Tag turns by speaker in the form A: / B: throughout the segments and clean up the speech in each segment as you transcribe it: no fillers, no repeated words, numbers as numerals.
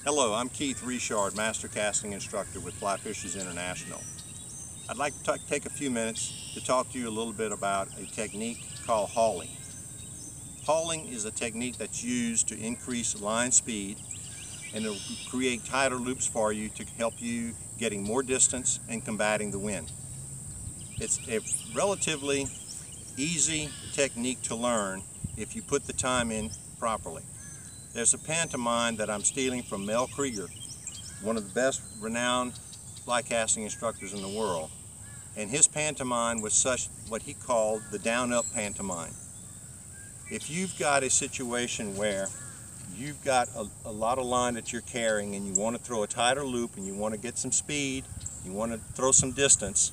A: Hello, I'm Keith Richard, Master Casting Instructor with Fly Fishers International. I'd like to take a few minutes to talk to you a little bit about a technique called hauling. Hauling is a technique that's used to increase line speed and to create tighter loops for you to help you getting more distance and combating the wind. It's a relatively easy technique to learn if you put the time in properly. There's a pantomime that I'm stealing from Mel Krieger, one of the best renowned fly casting instructors in the world. And his pantomime was such what he called the down-up pantomime. If you've got a situation where you've got a lot of line that you're carrying and you want to throw a tighter loop and you want to get some speed, you want to throw some distance,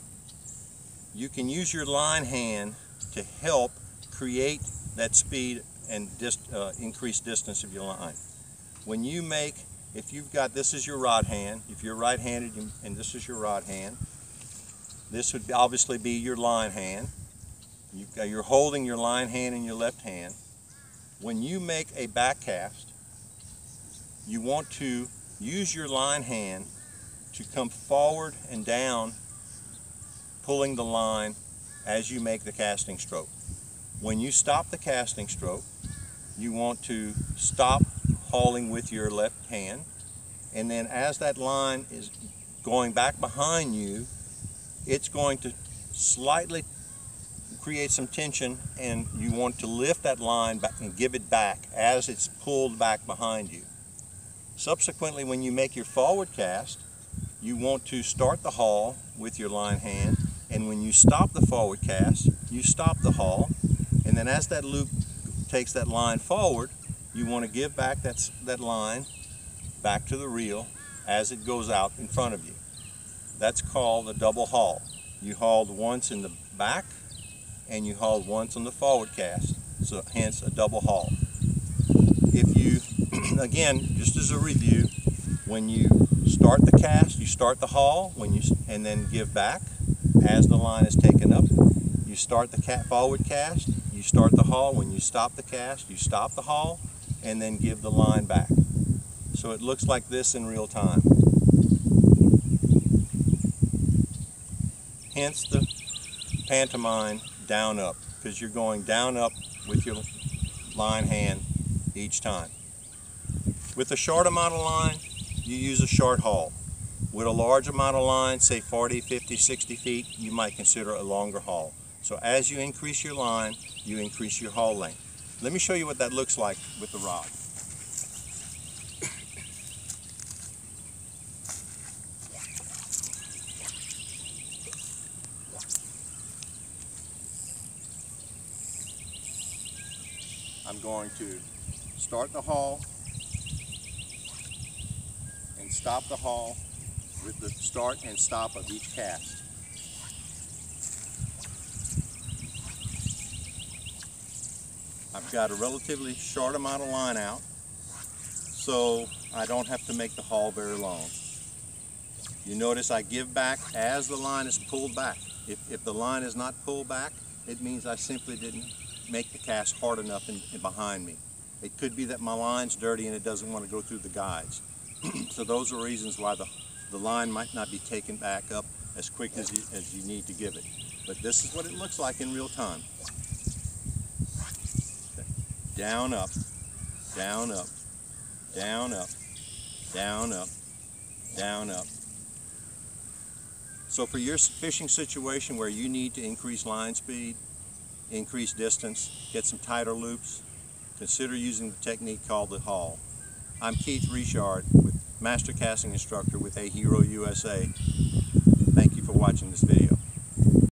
A: you can use your line hand to help create that speed and increase distance of your line. When you make, if you've got, this is your rod hand, if you're right-handed and this is your rod hand, this would obviously be your line hand. You're holding your line hand in your left hand. When you make a back cast, you want to use your line hand to come forward and down, pulling the line as you make the casting stroke. When you stop the casting stroke, you want to stop hauling with your left hand, and then as that line is going back behind you, it's going to slightly create some tension, and you want to lift that line back and give it back as it's pulled back behind you. Subsequently, when you make your forward cast, you want to start the haul with your line hand, and when you stop the forward cast, you stop the haul, and then as that loop takes that line forward, you want to give back that line back to the reel as it goes out in front of you. That's called a double haul. You hauled once in the back and you hauled once on the forward cast, so hence a double haul. If you, again, just as a review, when you start the cast, you start the haul, and then give back as the line is taken up. You start the forward cast, you start the haul. When you stop the cast, you stop the haul, and then give the line back. So it looks like this in real time. Hence the pantomime down up, because you're going down up with your line hand each time. With a short amount of line, you use a short haul. With a large amount of line, say 40, 50, 60 feet, you might consider a longer haul. So as you increase your line, you increase your haul length. Let me show you what that looks like with the rod. I'm going to start the haul and stop the haul with the start and stop of each cast. I've got a relatively short amount of line out, so I don't have to make the haul very long. You notice I give back as the line is pulled back. If the line is not pulled back, it means I simply didn't make the cast hard enough in behind me. It could be that my line's dirty and it doesn't want to go through the guides. So those are reasons why the line might not be taken back up as quick as you need to give it. But this is what it looks like in real time. Down, up, down, up, down, up, down, up, down, up. So for your fishing situation where you need to increase line speed, increase distance, get some tighter loops, consider using the technique called the haul. I'm Keith Richard, Master Casting Instructor with A Hero USA. Thank you for watching this video.